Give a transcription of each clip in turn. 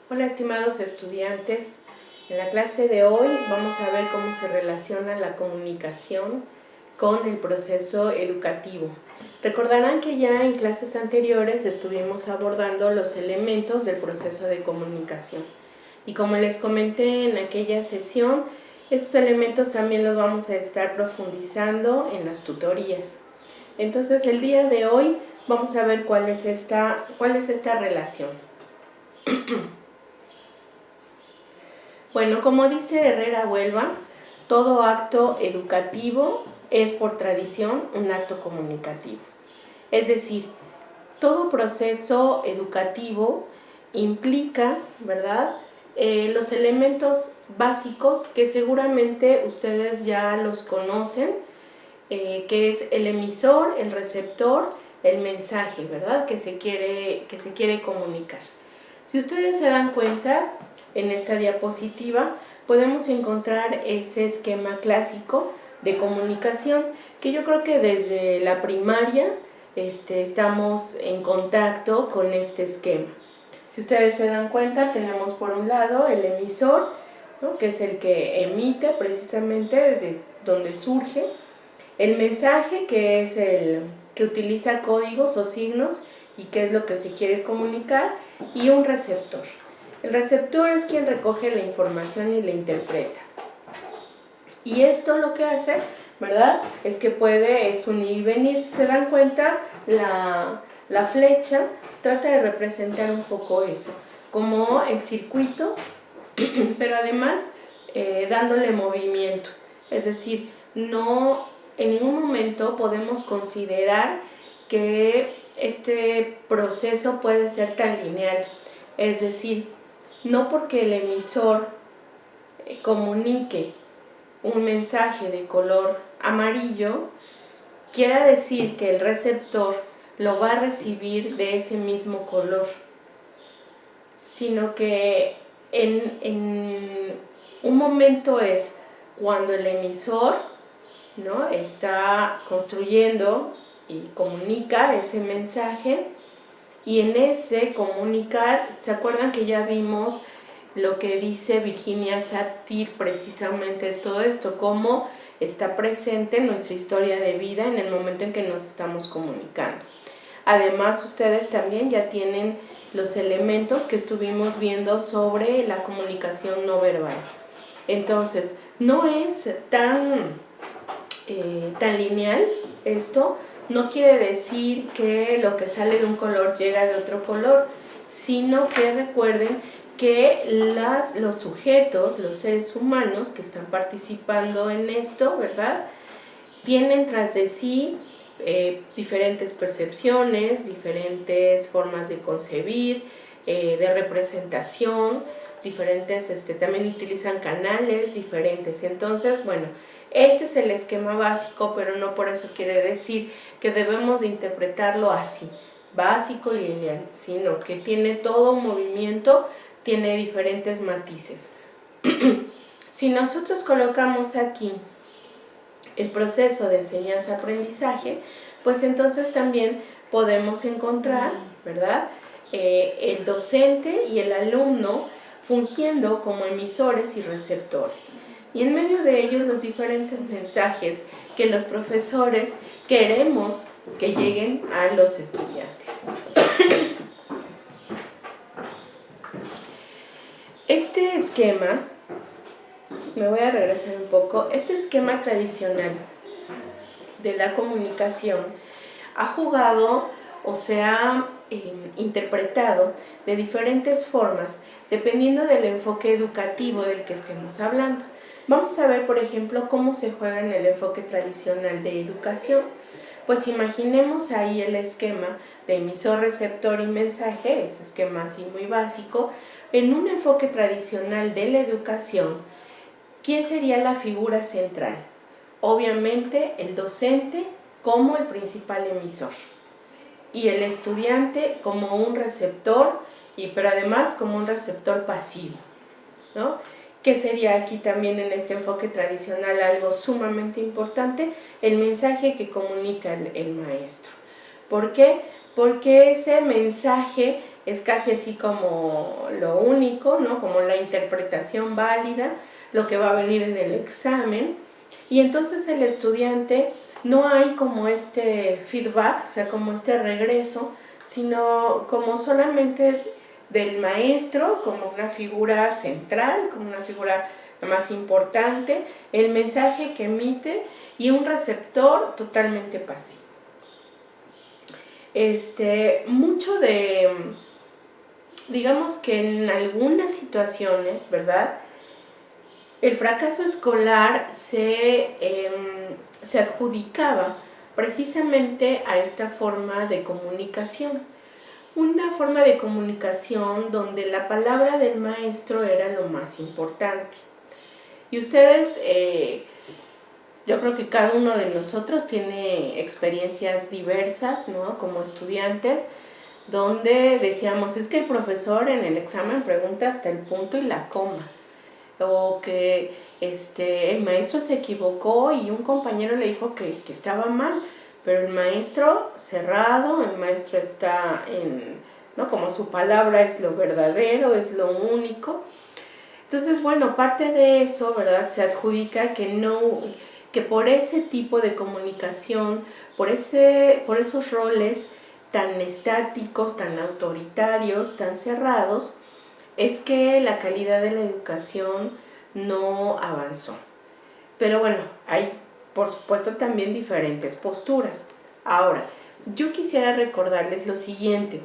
Hola estimados estudiantes, en la clase de hoy vamos a ver cómo se relaciona la comunicación con el proceso educativo. Recordarán que ya en clases anteriores estuvimos abordando los elementos del proceso de comunicación y como les comenté en aquella sesión, esos elementos también los vamos a estar profundizando en las tutorías. Entonces el día de hoy vamos a ver cuál es esta relación. Bueno, como dice Herrera Huelva, todo acto educativo es por tradición un acto comunicativo. Es decir, todo proceso educativo implica, ¿verdad?, los elementos básicos que seguramente ustedes ya los conocen, que es el emisor, el receptor, el mensaje, ¿verdad?, que se quiere comunicar. Si ustedes se dan cuenta, en esta diapositiva podemos encontrar ese esquema clásico de comunicación que yo creo que desde la primaria estamos en contacto con este esquema. Si ustedes se dan cuenta, tenemos por un lado el emisor, ¿no?, que es el que emite precisamente desde donde surge, el mensaje, que es el que utiliza códigos o signos y qué es lo que se quiere comunicar, y un receptor. El receptor es quien recoge la información y la interpreta. Y esto lo que hace, ¿verdad?, es que es un ir y venir. Si se dan cuenta, la flecha trata de representar un poco eso, como el circuito, pero además dándole movimiento. Es decir, no en ningún momento podemos considerar que este proceso puede ser tan lineal. Es decir, no porque el emisor comunique un mensaje de color amarillo, quiera decir que el receptor lo va a recibir de ese mismo color, sino que en un momento es cuando el emisor, ¿no?, está construyendo y comunica ese mensaje, y en ese comunicar, ¿se acuerdan que ya vimos lo que dice Virginia Satir precisamente todo esto? Cómo está presente nuestra historia de vida en el momento en que nos estamos comunicando. Además, ustedes también ya tienen los elementos que estuvimos viendo sobre la comunicación no verbal. Entonces, no es tan lineal esto. No quiere decir que lo que sale de un color llega de otro color, sino que recuerden que los sujetos, los seres humanos que están participando en esto, ¿verdad?, tienen tras de sí diferentes percepciones, diferentes formas de concebir, de representación, diferentes, también utilizan canales diferentes. Entonces, bueno, este es el esquema básico, pero no por eso quiere decir que debemos de interpretarlo así, básico y lineal, sino que tiene todo movimiento, tiene diferentes matices. Si nosotros colocamos aquí el proceso de enseñanza-aprendizaje, pues entonces también podemos encontrar, ¿verdad?, el docente y el alumno fungiendo como emisores y receptores. Y en medio de ellos los diferentes mensajes que los profesores queremos que lleguen a los estudiantes. Este esquema, me voy a regresar un poco, este esquema tradicional de la comunicación ha jugado o se ha interpretado de diferentes formas dependiendo del enfoque educativo del que estemos hablando. Vamos a ver, por ejemplo, cómo se juega en el enfoque tradicional de educación. Pues imaginemos ahí el esquema de emisor, receptor y mensaje, ese esquema así muy básico. En un enfoque tradicional de la educación, ¿quién sería la figura central? Obviamente el docente como el principal emisor y el estudiante como un receptor, pero además como un receptor pasivo, ¿no? ¿Qué sería aquí también en este enfoque tradicional algo sumamente importante? El mensaje que comunica el maestro. ¿Por qué? Porque ese mensaje es casi así como lo único, ¿no? Como la interpretación válida, lo que va a venir en el examen. Y entonces el estudiante no hay como este feedback, o sea, como este regreso, sino como solamente del maestro, como una figura central, como una figura más importante, el mensaje que emite y un receptor totalmente pasivo. Mucho de, digamos que en algunas situaciones, ¿verdad? El fracaso escolar se adjudicaba precisamente a esta forma de comunicación. Una forma de comunicación donde la palabra del maestro era lo más importante. Y ustedes, yo creo que cada uno de nosotros tiene experiencias diversas, ¿no? Como estudiantes, donde decíamos, es que el profesor en el examen pregunta hasta el punto y la coma. O que el maestro se equivocó y un compañero le dijo que estaba mal, pero el maestro cerrado, el maestro está ¿no? Como su palabra es lo verdadero, es lo único. Entonces, bueno, parte de eso, ¿verdad? Se adjudica que por ese tipo de comunicación, por esos roles tan estáticos, tan autoritarios, tan cerrados, es que la calidad de la educación no avanzó. Pero bueno, hay por supuesto también diferentes posturas. Ahora, yo quisiera recordarles lo siguiente.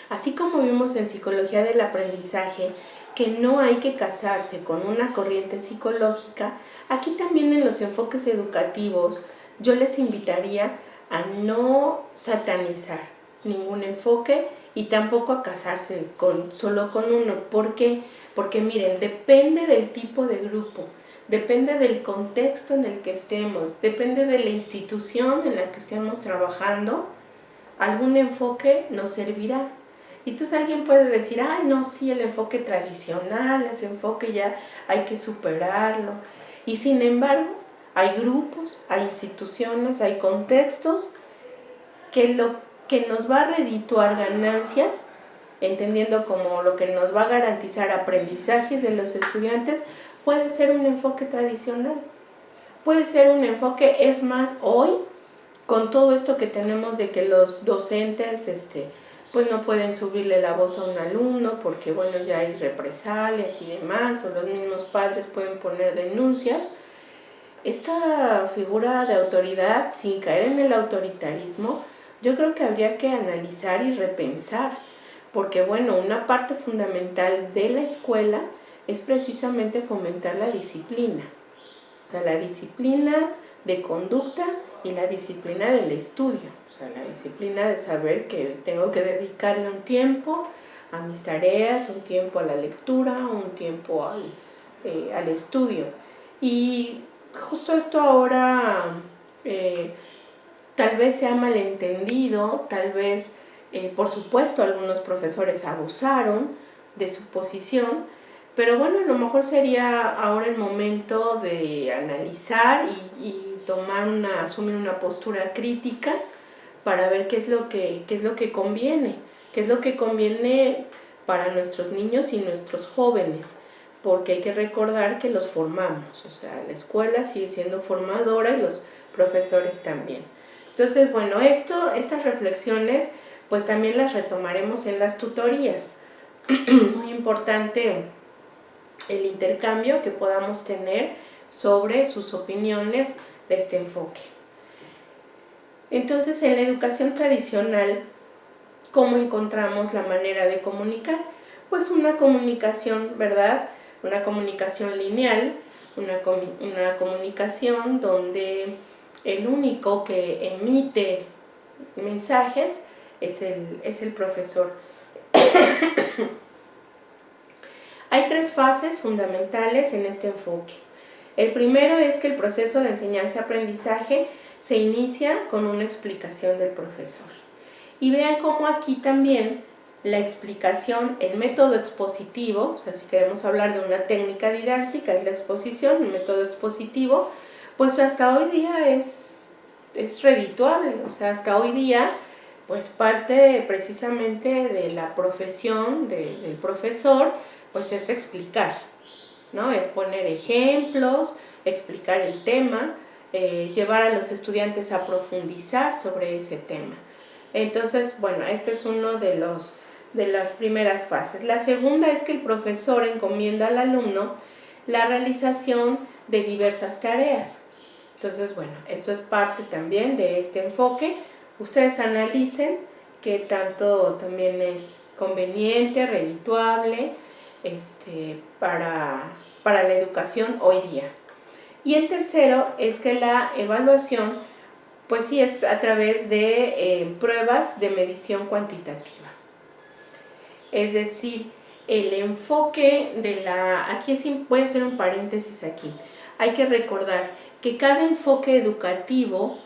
Así como vimos en psicología del aprendizaje que no hay que casarse con una corriente psicológica, aquí también en los enfoques educativos yo les invitaría a no satanizar ningún enfoque y tampoco a casarse solo con uno. ¿Por qué? Porque miren, depende del tipo de grupo, depende del contexto en el que estemos, depende de la institución en la que estemos trabajando, algún enfoque nos servirá. Y entonces alguien puede decir, ay no, sí, el enfoque tradicional, ese enfoque ya hay que superarlo. Y sin embargo, hay grupos, hay instituciones, hay contextos que nos va a redituar ganancias, entendiendo como lo que nos va a garantizar aprendizajes de los estudiantes, puede ser un enfoque tradicional, puede ser un enfoque, es más, hoy, con todo esto que tenemos de que los docentes, pues no pueden subirle la voz a un alumno porque, bueno, ya hay represalias y demás, o los mismos padres pueden poner denuncias. Esta figura de autoridad, sin caer en el autoritarismo, yo creo que habría que analizar y repensar, porque bueno, una parte fundamental de la escuela es precisamente fomentar la disciplina, o sea, la disciplina de conducta y la disciplina del estudio, o sea, la disciplina de saber que tengo que dedicarle un tiempo a mis tareas, un tiempo a la lectura, un tiempo al estudio. Y justo esto ahora tal vez se ha malentendido, tal vez, por supuesto, algunos profesores abusaron de su posición, pero bueno, a lo mejor sería ahora el momento de analizar y asumir una postura crítica para ver qué es lo que conviene, qué es lo que conviene para nuestros niños y nuestros jóvenes, porque hay que recordar que los formamos, o sea, la escuela sigue siendo formadora y los profesores también. Entonces, bueno, estas reflexiones pues también las retomaremos en las tutorías. Muy importante el intercambio que podamos tener sobre sus opiniones de este enfoque. Entonces, en la educación tradicional, ¿cómo encontramos la manera de comunicar? Pues una comunicación, ¿verdad? Una comunicación lineal, una comunicación donde el único que emite mensajes es el profesor. Hay tres fases fundamentales en este enfoque. El primero es que el proceso de enseñanza-aprendizaje se inicia con una explicación del profesor. Y vean cómo aquí también la explicación, el método expositivo, o sea, si queremos hablar de una técnica didáctica, es la exposición, el método expositivo, pues hasta hoy día es redituable, o sea, hasta hoy día Pues parte precisamente de la profesión del profesor, pues es explicar, ¿no? Es poner ejemplos, explicar el tema, llevar a los estudiantes a profundizar sobre ese tema. Entonces, bueno, este es uno de las primeras fases. La segunda es que el profesor encomienda al alumno la realización de diversas tareas. Entonces, bueno, esto es parte también de este enfoque. Ustedes analicen qué tanto también es conveniente, redituable para la educación hoy día. Y el tercero es que la evaluación, pues sí, es a través de pruebas de medición cuantitativa. Es decir, el enfoque aquí sí voy a hacer un paréntesis aquí. Hay que recordar que cada enfoque educativo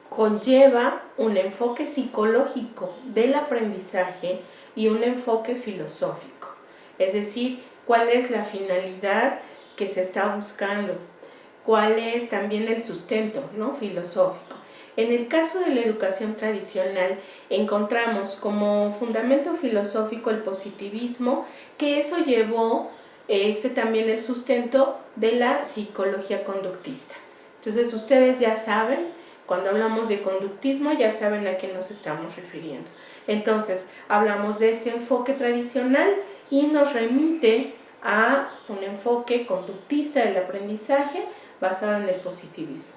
conlleva un enfoque psicológico del aprendizaje y un enfoque filosófico. Es decir, cuál es la finalidad que se está buscando, cuál es también el sustento, ¿no?, filosófico. En el caso de la educación tradicional encontramos como fundamento filosófico el positivismo, que eso llevó también el sustento de la psicología conductista. Entonces ustedes ya saben, cuando hablamos de conductismo ya saben a qué nos estamos refiriendo. Entonces hablamos de este enfoque tradicional y nos remite a un enfoque conductista del aprendizaje basado en el positivismo.